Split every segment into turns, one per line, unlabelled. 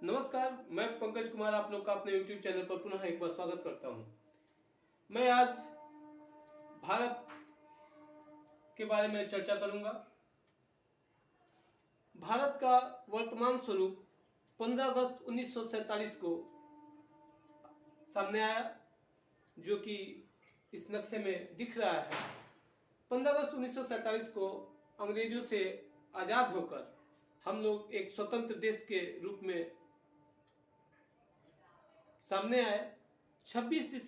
नमस्कार, मैं पंकज कुमार आप लोग का अपने YouTube चैनल पर पुनः एक बार स्वागत करता हूं। मैं आज भारत के बारे में चर्चा करूंगा। भारत का वर्तमान स्वरूप 15 अगस्त 1947 को सामने आया, जो कि इस नक्शे में दिख रहा है। 15 अगस्त 1947 को अंग्रेजों से आज़ाद होकर हम लोग एक स्वतंत्र देश के रूप में सामने आए। 26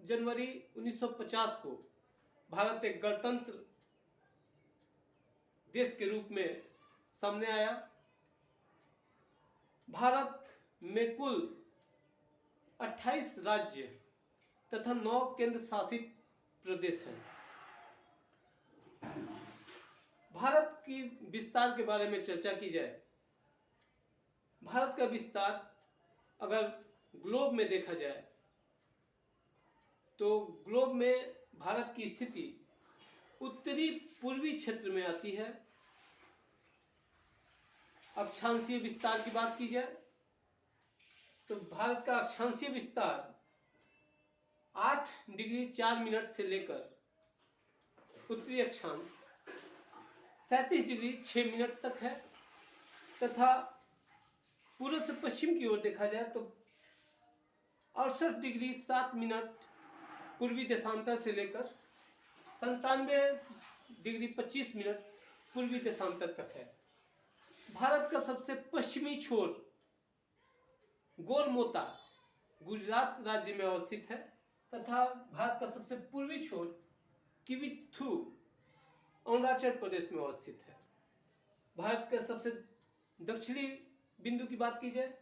जनवरी 1950 को भारत एक गणतंत्र देश के रूप में सामने आया। भारत में कुल 28 राज्य तथा 9 केंद्र शासित प्रदेश हैं। भारत की विस्तार के बारे में चर्चा की जाए, भारत का विस्तार अगर ग्लोब में देखा जाए तो ग्लोब में भारत की स्थिति उत्तरी पूर्वी क्षेत्र में आती है। अक्षांशीय विस्तार की बात की जाए तो भारत का अक्षांशीय विस्तार 8 डिग्री 4 मिनट से लेकर उत्तरी अक्षांश 37 डिग्री 6 मिनट तक है, तथा पूर्व से पश्चिम की ओर देखा जाए तो 68 डिग्री 7 मिनट पूर्वी देशांतर से लेकर 97 डिग्री 25 मिनट पूर्वी देशांतर तक है। भारत का सबसे पश्चिमी छोर गोरमोता गुजरात राज्य में अवस्थित है, तथा भारत का सबसे पूर्वी छोर किविथु अरुणाचल प्रदेश में अवस्थित है। भारत का सबसे दक्षिणी बिंदु की बात की जाए,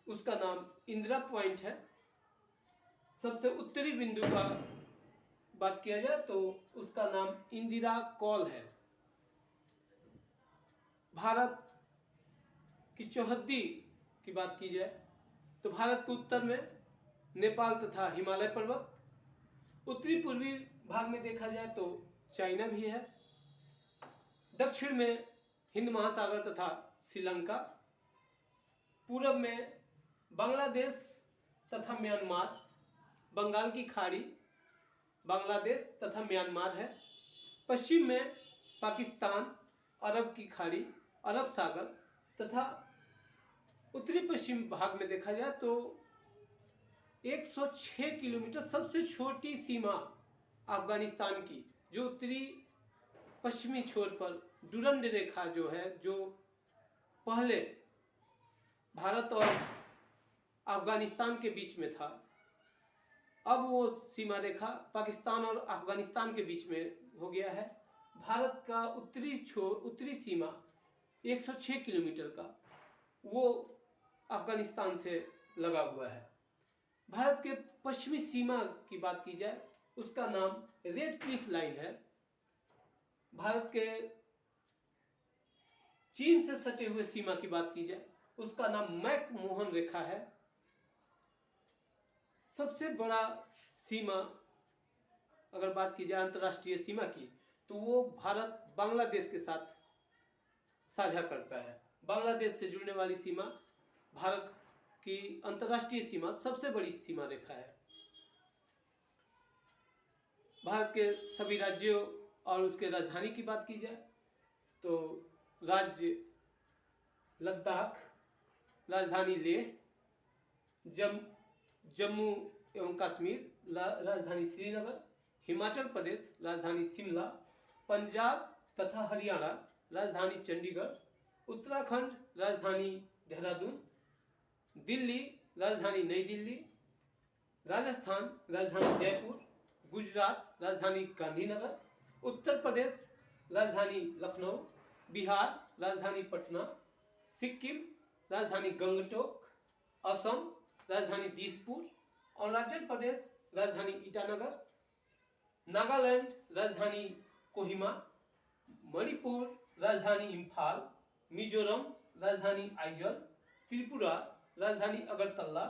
उसका नाम इंदिरा पॉइंट है। सबसे उत्तरी बिंदु का बात किया जाए तो उसका नाम इंदिरा कॉल है। भारत की चौहद्दी की बात की जाए तो भारत के उत्तर में नेपाल तथा हिमालय पर्वत, उत्तरी पूर्वी भाग में देखा जाए तो चाइना भी है, दक्षिण में हिंद महासागर तथा श्रीलंका, पूरब में बांग्लादेश तथा म्यांमार, बंगाल की खाड़ी, बांग्लादेश तथा म्यांमार है, पश्चिम में पाकिस्तान, अरब की खाड़ी, अरब सागर, तथा उत्तरी पश्चिम भाग में देखा जाए तो 106 किलोमीटर सबसे छोटी सीमा अफगानिस्तान की, जो उत्तरी पश्चिमी छोर पर डुरंड रेखा जो है, जो पहले भारत और अफगानिस्तान के बीच में था, अब वो सीमा रेखा पाकिस्तान और अफगानिस्तान के बीच में हो गया है। भारत का उत्तरी सीमा 106 किलोमीटर का वो अफगानिस्तान से लगा हुआ है। भारत के पश्चिमी सीमा की बात की जाए, उसका नाम रेड क्लिफ लाइन है। भारत के चीन से सटे हुए सीमा की बात की जाए, उसका नाम मैक मोहन रेखा है। सबसे बड़ा सीमा अगर बात की जाए अंतर्राष्ट्रीय सीमा की, तो वो भारत बांग्लादेश के साथ साझा करता है। बांग्लादेश से जुड़ने वाली सीमा भारत की अंतर्राष्ट्रीय सीमा सबसे बड़ी सीमा रेखा है। भारत के सभी राज्यों और उसके राजधानी की बात की जाए तो राज्य लद्दाख, राजधानी लेह, जम्मू एवं कश्मीर राजधानी श्रीनगर, हिमाचल प्रदेश राजधानी शिमला, पंजाब तथा हरियाणा राजधानी चंडीगढ़, उत्तराखंड राजधानी देहरादून, दिल्ली राजधानी नई दिल्ली, राजस्थान राजधानी जयपुर, गुजरात राजधानी गांधीनगर, उत्तर प्रदेश राजधानी लखनऊ, बिहार राजधानी पटना, सिक्किम राजधानी गंगटोक, असम राजधानी दिसपुर, अरुणाचल प्रदेश राजधानी ईटानगर, नागालैंड राजधानी कोहिमा, मणिपुर राजधानी इम्फाल, मिजोरम राजधानी आइजल, त्रिपुरा राजधानी अगरतला,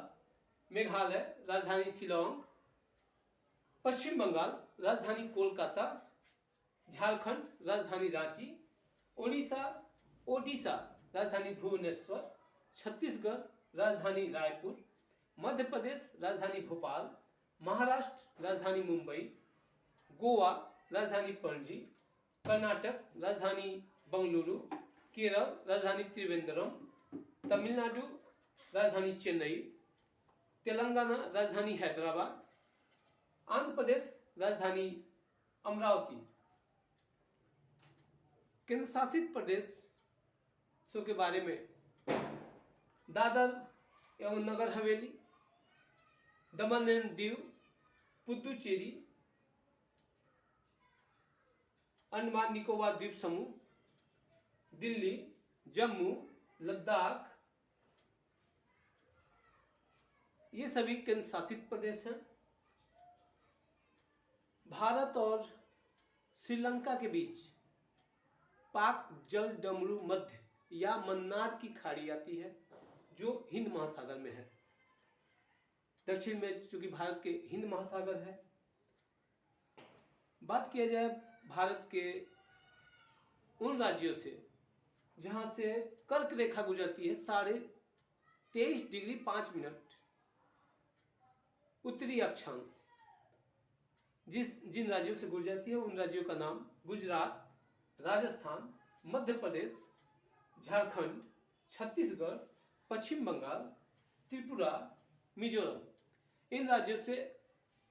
मेघालय राजधानी शिलोंग, पश्चिम बंगाल राजधानी कोलकाता, झारखंड राजधानी रांची, ओडिशा राजधानी भुवनेश्वर, छत्तीसगढ़ राजधानी रायपुर, मध्य प्रदेश राजधानी भोपाल, महाराष्ट्र राजधानी मुंबई, गोवा राजधानी पणजी, कर्नाटक राजधानी बंगलुरु, केरल राजधानी त्रिवेंद्रम, तमिलनाडु राजधानी चेन्नई, तेलंगाना राजधानी हैदराबाद, आंध्र प्रदेश राजधानी अमरावती। केंद्र शासित प्रदेशों के बारे में दादर एवं नगर हवेली, दमन एवं दीव, पुदुचेरी, अंडमान निकोबार द्वीप समूह, दिल्ली, जम्मू, लद्दाख, ये सभी केंद्र शासित प्रदेश हैं। भारत और श्रीलंका के बीच पाक जल डमरू मध्य या मन्नार की खाड़ी आती है जो हिंद महासागर में है। दक्षिण में चूंकि भारत के हिंद महासागर है। बात किया जाए भारत के उन राज्यों से जहां से कर्क रेखा गुजरती है 23.5 डिग्री 5 मिनट उत्तरी अक्षांश, जिन राज्यों से गुजरती है उन राज्यों का नाम गुजरात, राजस्थान, मध्य प्रदेश, झारखंड, छत्तीसगढ़, पश्चिम बंगाल, त्रिपुरा, मिजोरम। इन राज्यों से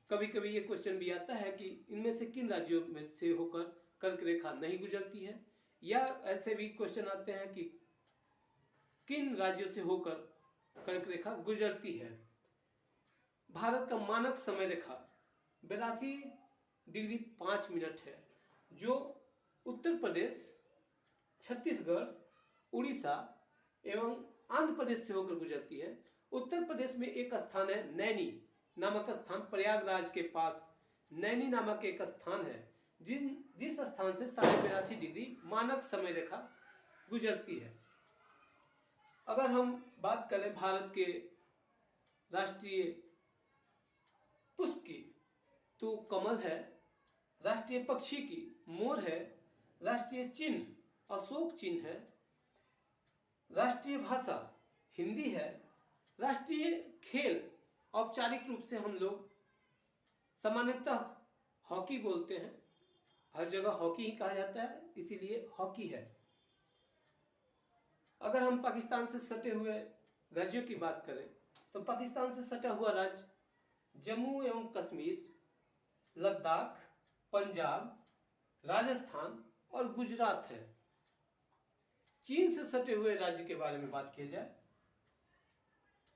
कभी कभी ये क्वेश्चन भी आता है कि इनमें से किन राज्यों में से होकर कर्क रेखा नहीं गुजरती है, या ऐसे भी क्वेश्चन आते हैं कि किन राज्यों से होकर कर्क रेखा गुजरती है। भारत का मानक समय रेखा 82 डिग्री 5 मिनट है जो उत्तर प्रदेश, छत्तीसगढ़, उड़ीसा एवं आंध्र प्रदेश से होकर गुजरती है। उत्तर प्रदेश में एक स्थान है नैनी नामक स्थान, प्रयागराज के पास नैनी नामक एक स्थान है जिस स्थान से 82.5 डिग्री मानक समय रेखा गुजरती है। अगर हम बात करें भारत के राष्ट्रीय पुष्प की तो कमल है, राष्ट्रीय पक्षी की मोर है, राष्ट्रीय चिन्ह अशोक चिन्ह है, राष्ट्रीय भाषा हिंदी है, राष्ट्रीय खेल औपचारिक रूप से हम लोग सामान्यतः हॉकी बोलते हैं, हर जगह हॉकी ही कहा जाता है, इसीलिए हॉकी है। अगर हम पाकिस्तान से सटे हुए राज्यों की बात करें तो पाकिस्तान से सटा हुआ राज्य जम्मू एवं कश्मीर, लद्दाख, पंजाब, राजस्थान और गुजरात है। चीन से सटे हुए राज्य के बारे में बात की जाए,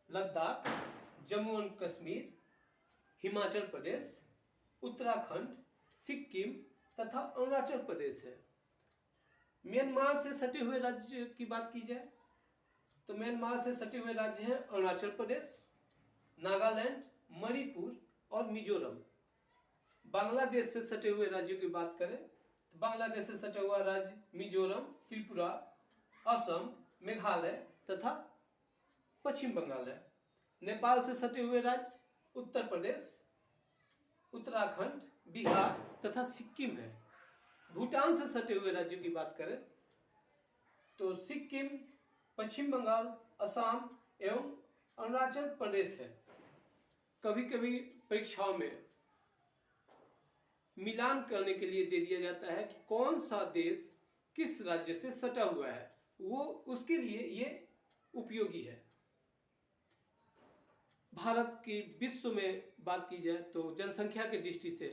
लद्दाख, जम्मू एवं कश्मीर, हिमाचल प्रदेश, उत्तराखंड, सिक्किम तथा अरुणाचल प्रदेश है। म्यांमार से सटे हुए राज्य की बात की जाए तो म्यांमार से सटे हुए राज्य हैं अरुणाचल प्रदेश, नागालैंड, मणिपुर और मिजोरम। बांग्लादेश से सटे हुए राज्यों की बात करें तो बांग्लादेश से सटा हुआ राज्य मिजोरम, त्रिपुरा, असम, मेघालय तथा पश्चिम बंगाल है। नेपाल से सटे हुए राज्य उत्तर प्रदेश, उत्तराखंड, बिहार तथा सिक्किम है। भूटान से सटे हुए राज्यों की बात करें तो सिक्किम, पश्चिम बंगाल, असम एवं अरुणाचल प्रदेश है। कभी कभी परीक्षाओं में मिलान करने के लिए दे दिया जाता है कि कौन सा देश किस राज्य से सटा हुआ है, वो उसके लिए ये उपयोगी है। भारत की विश्व में बात की जाए तो जनसंख्या की दृष्टि से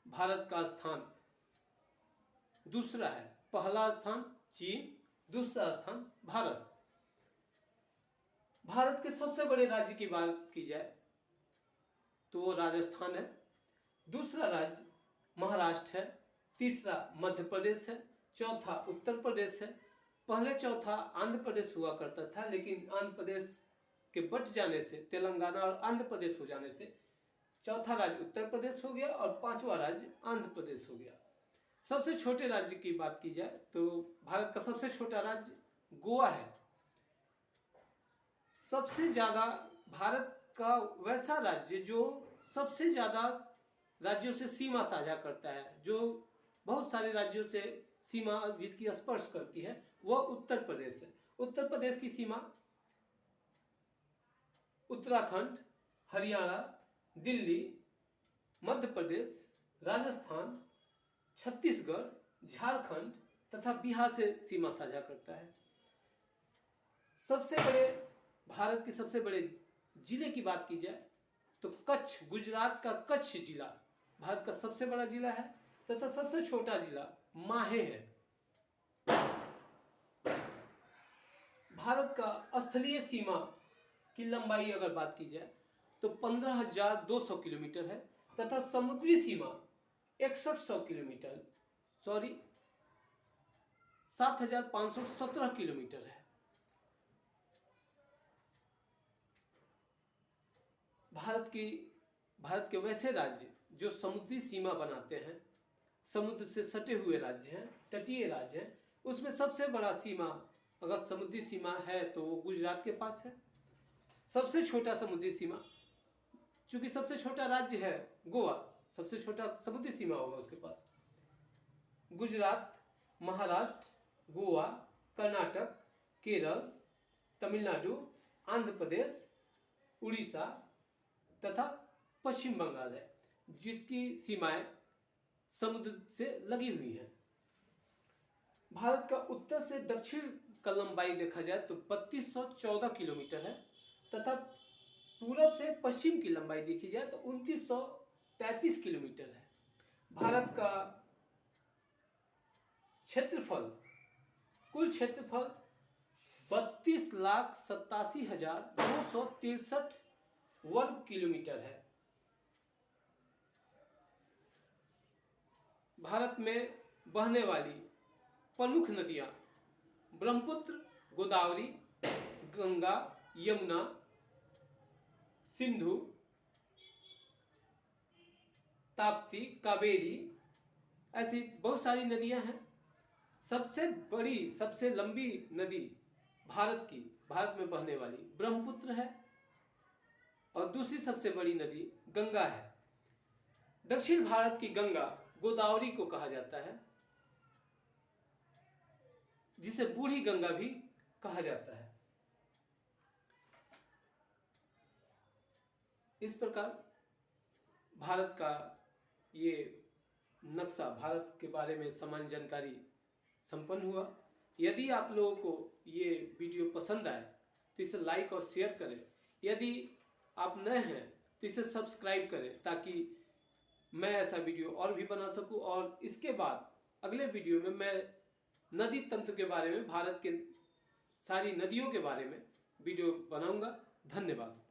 भारत का स्थान दूसरा है। पहला स्थान चीन, दूसरा स्थान भारत। भारत के सबसे बड़े राज्य की बात की जाए तो वो राजस्थान है, दूसरा राज्य महाराष्ट्र है, तीसरा मध्य प्रदेश है, चौथा उत्तर प्रदेश है। पहले चौथा आंध्र प्रदेश हुआ करता था, लेकिन आंध्र प्रदेश के बट जाने से, तेलंगाना और आंध्र प्रदेश हो जाने से चौथा राज्य उत्तर प्रदेश हो गया और पांचवा राज्य आंध्र प्रदेश हो गया। सबसे छोटे राज्य की बात की जाए तो भारत का सबसे छोटा राज्य गोवा है। सबसे ज्यादा भारत का वैसा राज्य जो सबसे ज्यादा राज्यों से सीमा साझा करता है, जो बहुत सारे राज्यों से सीमा जिसकी स्पर्श करती है, वह उत्तर प्रदेश है। उत्तर प्रदेश की सीमा उत्तराखंड, हरियाणा, दिल्ली, मध्य प्रदेश, राजस्थान, छत्तीसगढ़, झारखंड तथा बिहार से सीमा साझा करता है। सबसे बड़े भारत के सबसे बड़े जिले की बात की जाए तो कच्छ, गुजरात का कच्छ जिला भारत का सबसे बड़ा जिला है तथा सबसे छोटा जिला माहे है। भारत का स्थलीय सीमा की लंबाई अगर बात की जाए तो 15,200 किलोमीटर है तथा समुद्री सीमा 6100 किलोमीटर 7,517 किलोमीटर है। भारत के वैसे राज्य जो समुद्री सीमा बनाते हैं, समुद्र से सटे हुए राज्य हैं, तटीय राज्य हैं, उसमें सबसे बड़ा सीमा अगर समुद्री सीमा है तो वो गुजरात के पास है। सबसे छोटा समुद्री सीमा, चूंकि सबसे छोटा राज्य है गोवा, सबसे छोटा समुद्री सीमा होगा उसके पास। गुजरात, महाराष्ट्र, गोवा, कर्नाटक, केरल, तमिलनाडु, आंध्र प्रदेश, उड़ीसा तथा पश्चिम बंगाल है, जिसकी सीमाएं समुद्र से लगी हुई हैं। भारत का उत्तर से दक्षिण का लंबाई देखा जाए तो 3214 किलोमीटर है तथा पूरब से पश्चिम की लंबाई देखी जाए तो 2933 किलोमीटर है। भारत का क्षेत्रफल, कुल क्षेत्रफल 32,87,263 वर्ग किलोमीटर है। भारत में बहने वाली प्रमुख नदियां ब्रह्मपुत्र, गोदावरी, गंगा, यमुना, सिंधु, ताप्ती, कावेरी, ऐसी बहुत सारी नदियां हैं। सबसे बड़ी, सबसे लंबी नदी भारत में बहने वाली ब्रह्मपुत्र है और दूसरी सबसे बड़ी नदी गंगा है। दक्षिण भारत की गंगा गोदावरी को कहा जाता है, जिसे बूढ़ी गंगा भी कहा जाता है। इस प्रकार भारत का ये नक्शा, भारत के बारे में सामान्य जानकारी संपन्न हुआ। यदि आप लोगों को ये वीडियो पसंद आए तो इसे लाइक और शेयर करें। यदि आप नए हैं तो इसे सब्सक्राइब करें ताकि मैं ऐसा वीडियो और भी बना सकूं। और इसके बाद अगले वीडियो में मैं नदी तंत्र के बारे में, भारत के सारी नदियों के बारे में वीडियो बनाऊंगा। धन्यवाद।